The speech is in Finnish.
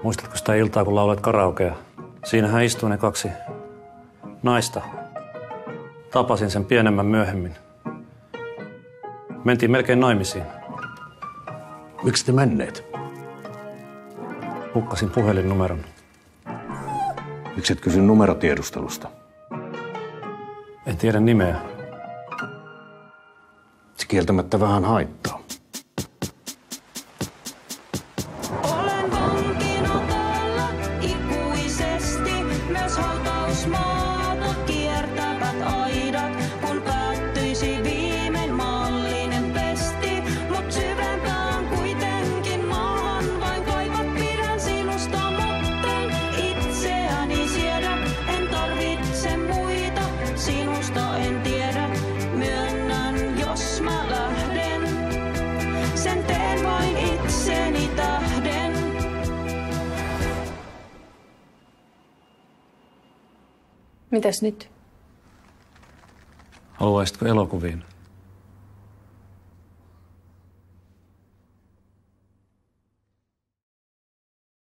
Muistatko sitä iltaa, kun laulet karaokea? Siinähän istuu ne kaksi naista. Tapasin sen pienemmän myöhemmin. Mentiin melkein naimisiin. Miksi te menneet? Hukkasin puhelinnumeron. Miksi et kysy numerotiedustelusta? En tiedä nimeä. Se kieltämättä vähän haittaa. Olen vankina täällä ikuisesti, myös hautausmaata kiertävät aidat, kun päättyisi viimein maallinen pesti. Mut syvempään kuitenkin maahan vain kaivat, pidän sinusta, mutten itseäni siedä. En tarvitse muita, sinusta en tiedä, myönnän jos mä lähden. Sen teen vain itseni tähden. Mitäs nyt? Haluaisitko elokuviin?